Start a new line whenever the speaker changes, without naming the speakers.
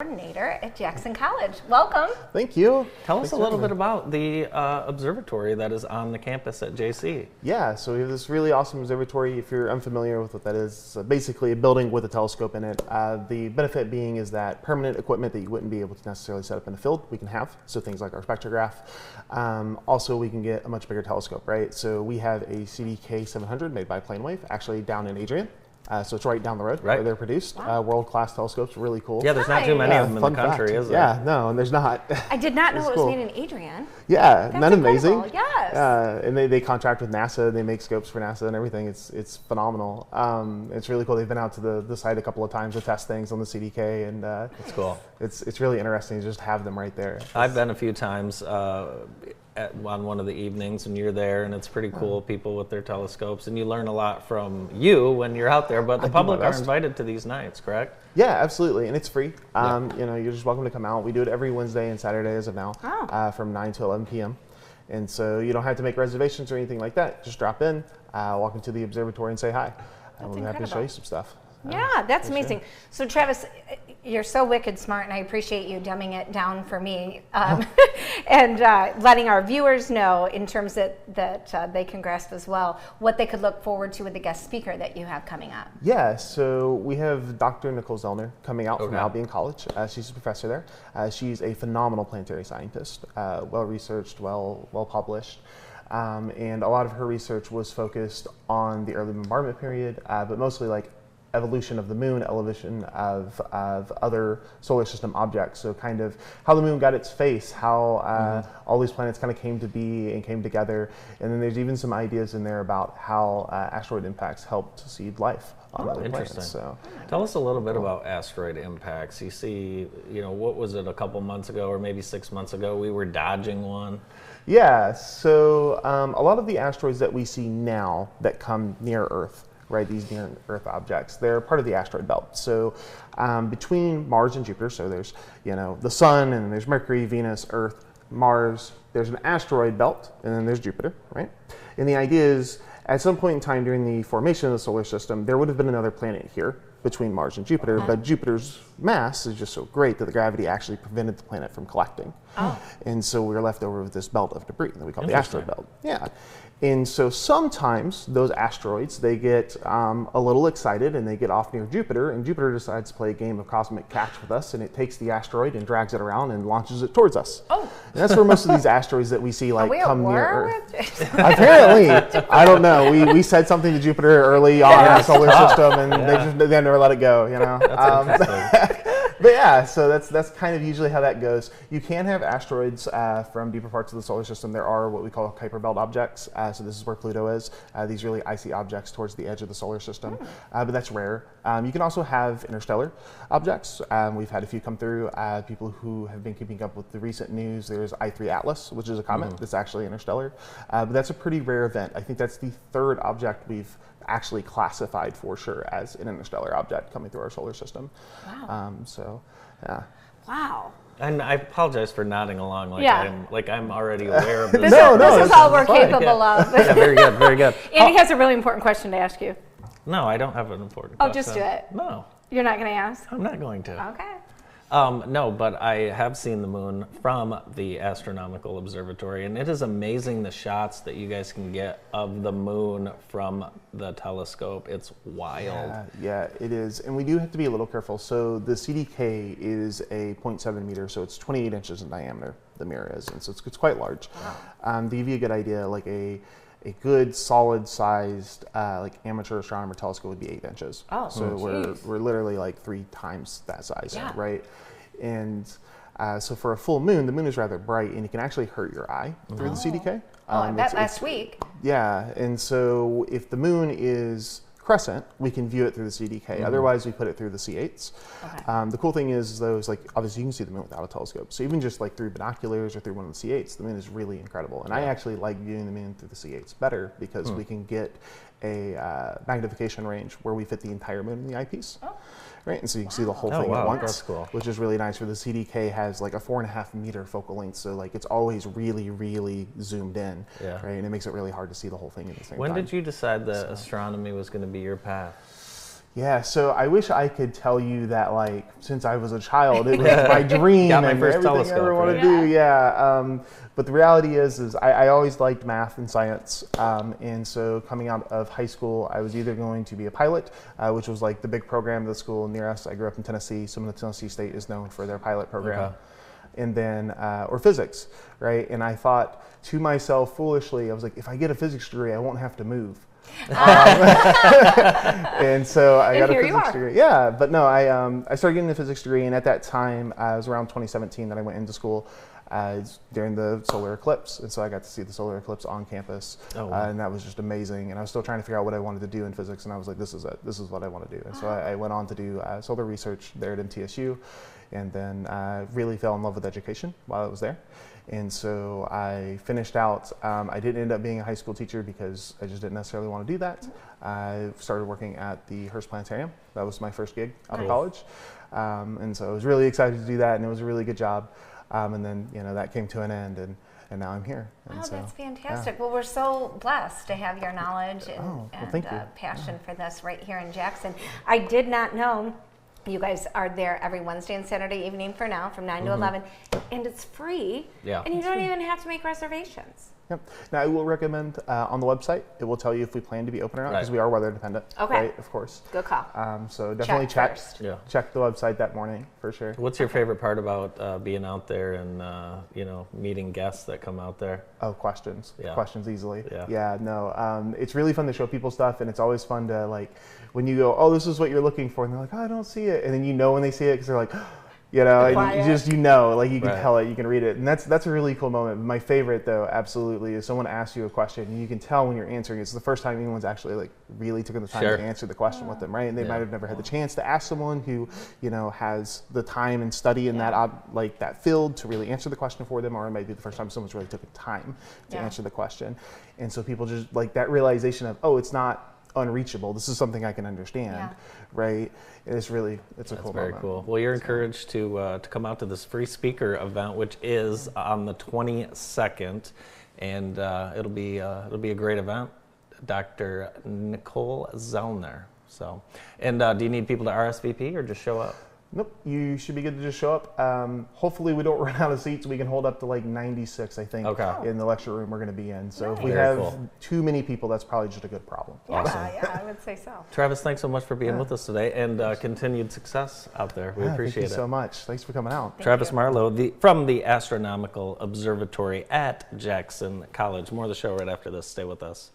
Coordinator at Jackson College. Welcome.
Thank you.
Tell us a little bit about the observatory that is on the campus at JC.
Yeah, so we have this really awesome observatory. If you're unfamiliar with what that is, it's basically a building with a telescope in it. The benefit being is that permanent equipment that you wouldn't be able to necessarily set up in the field, we can have. So things like our spectrograph. Also, we can get a much bigger telescope, right? So we have a CDK 700 made by Planewave, actually down in Adrian. So it's right down the road where they're produced.
Wow.
World-class telesces, really cool.
Yeah, there's not too many of them in the country, is there?
Yeah, no, and there's not.
I did not know it was
cool.
made in Adrian.
Yeah, isn't that amazing?
Yes.
And they contract with NASA. They make scopes for NASA and everything. It's phenomenal. It's really cool. They've been out to the site a couple of times to test things on the CDK, and
it's cool.
It's really interesting to just have them right there.
I've been a few times on one of the evenings, and you're there, and it's pretty cool. People with their telescopes, and you learn a lot from you when you're out there. But the public are invited to these nights, correct?
Yeah, absolutely, and it's free. You know, you're just welcome to come out. We do it every Wednesday and Saturday as of now, from 9 to 11 p.m. And so you don't have to make reservations or anything like that. Just drop in, walk into the observatory, and say hi. We'll be happy to show you some stuff.
Yeah, that's amazing. So Travis, you're so wicked smart, and I appreciate you dumbing it down for me and letting our viewers know in terms that they can grasp as well what they could look forward to with the guest speaker that you have coming up.
Yeah, so we have Dr. Nicole Zellner coming out from Albion College. She's a professor there. She's a phenomenal planetary scientist, well-researched, well-published. And a lot of her research was focused on the early bombardment period, but mostly like evolution of the moon, evolution of other solar system objects. So kind of how the moon got its face, how all these planets kind of came to be and came together. And then there's even some ideas in there about how asteroid impacts helped seed life on other planets. So
tell us a little bit about asteroid impacts. You see, you know, what was it, a couple months ago or maybe 6 months ago, we were dodging one? Yeah,
so a lot of the asteroids that we see now that come near Earth, right, these near-Earth objects, they're part of the asteroid belt. So between Mars and Jupiter, so there's, you know, the Sun, and there's Mercury, Venus, Earth, Mars, there's an asteroid belt, and then there's Jupiter, right? And the idea is, at some point in time during the formation of the solar system, there would have been another planet here between Mars and Jupiter, but Jupiter's mass is just so great that the gravity actually prevented the planet from collecting. And so we were left over with this belt of debris that we call the asteroid belt. Yeah. And so sometimes those asteroids, they get a little excited and they get off near Jupiter, and Jupiter decides to play a game of cosmic catch with us, and it takes the asteroid and drags it around and launches it towards us. And that's where most of these asteroids that we see like come near Earth. Apparently, I don't know. We said something to Jupiter early on in the solar system, and they never let it go. You know. But yeah, so that's kind of usually how that goes. You can have asteroids from deeper parts of the solar system. There are what we call Kuiper Belt objects. So this is where Pluto is. These really icy objects towards the edge of the solar system. But that's rare. You can also have interstellar objects. We've had a few come through. People who have been keeping up with the recent news, there's I3 Atlas, which is a comet that's actually interstellar. But that's a pretty rare event. I think that's the third object we've actually classified for sure as an interstellar object coming through our solar system. Wow. So, yeah.
Wow.
And I apologize for nodding along like I'm already aware of this.
This is all we're capable of.
Yeah, very good, very good.
Andy has a really important question to ask you.
No, I don't have an important question.
Oh, just do it.
No.
You're not going to ask?
I'm not going to.
Okay.
No, but I have seen the moon from the Astronomical Observatory, and it is amazing the shots that you guys can get of the moon from the telescope. It's wild.
Yeah, it is. And we do have to be a little careful. So the CDK is a 0.7 meter, so it's 28 inches in diameter, the mirror is. And so it's quite large. Wow. To give you a good idea, like a good solid-sized like amateur astronomer telescope would be 8 inches. So we're literally like 3 times that size, right? And so for a full moon, the moon is rather bright, and it can actually hurt your eye through the CDK.
I bet last week.
Yeah, and so if the moon is crescent, we can view it through the CDK. Otherwise, we put it through the C8s. The cool thing is, though, is like obviously you can see the moon without a telescope. So even just like through binoculars or through one of the C8s, the moon is really incredible. And I actually like viewing the moon through the C8s better because we can get a magnification range where we fit the entire moon in the eyepiece. Right, and so you can see the whole thing at once,
that's cool.
Which is really nice. For the CDK has like a 4.5 meter focal length, so like it's always really, really zoomed in, right? And it makes it really hard to see the whole thing at the same time.
When did you decide that astronomy was going to be your path?
Yeah, so I wish I could tell you that, like, since I was a child, it was my dream
Got my
and
first
everything I
telescope,
ever want
right?
to do. Yeah, but the reality is I always liked math and science, and so coming out of high school, I was either going to be a pilot, which was like the big program of the school near us. I grew up in Tennessee, so Tennessee State is known for their pilot program.
Okay.
And then, or physics, right? And I thought to myself foolishly, I was like, if I get a physics degree, I won't have to move. And so I got a physics degree. Yeah, but no, I started getting a physics degree, and at that time, it was around 2017 that I went into school during the solar eclipse, and so I got to see the solar eclipse on campus, and that was just amazing. And I was still trying to figure out what I wanted to do in physics, and I was like, this is it. This is what I want to do. And so I went on to do solar research there at MTSU, and then really fell in love with education while I was there. And so I finished out. I didn't end up being a high school teacher because I just didn't necessarily want to do that. I started working at the Hearst Planetarium. That was my first gig out of college. And so I was really excited to do that, and it was a really good job. And then, that came to an end, and now I'm here. And so,
that's fantastic. Yeah. Well, we're so blessed to have your knowledge and passion for this right here in Jackson. I did not know you guys are there every Wednesday and Saturday evening for now, from 9 to 11, and it's free, and you don't even have to make reservations.
Yep. Now, I will recommend on the website, it will tell you if we plan to be open or not, because we are weather dependent. Okay. Right, of course.
Good call.
So definitely check the website that morning for sure.
What's your favorite part about being out there and meeting guests that come out there?
Oh, questions.
Yeah.
Questions easily.
Yeah.
No. It's really fun to show people stuff, and it's always fun to, like, when you go, oh, this is what you're looking for, and they're like, oh, I don't see it, and then when they see it, because they're like, like you can tell it, you can read it, and that's a really cool moment. My favorite, though, absolutely, is someone asks you a question, and you can tell when you're answering. It's the first time anyone's actually, like, really taken the time to answer the question with them, right? And they might have never had the chance to ask someone who, has the time and study in that field to really answer the question for them, or it might be the first time someone's really taken time to answer the question. And so people just, like, that realization of, oh, it's not unreachable. This is something I can understand, right? It's a cool moment. That's very
cool. Well, you're encouraged to come out to this free speaker event, which is on the 22nd, and it'll be a great event. Dr. Nicole Zellner. So, and do you need people to RSVP or just show up?
Nope, you should be good to just show up. Hopefully we don't run out of seats. We can hold up to like 96, I think, in the lecture room we're going to be in. So if we have too many people, that's probably just a good problem.
Yeah, I would say so.
Travis, thanks so much for being with us today, and continued success out there. We appreciate it.
Thank you so much. Thanks for coming out.
Travis Marlow from the Astronomical Observatory at Jackson College. More of the show right after this. Stay with us.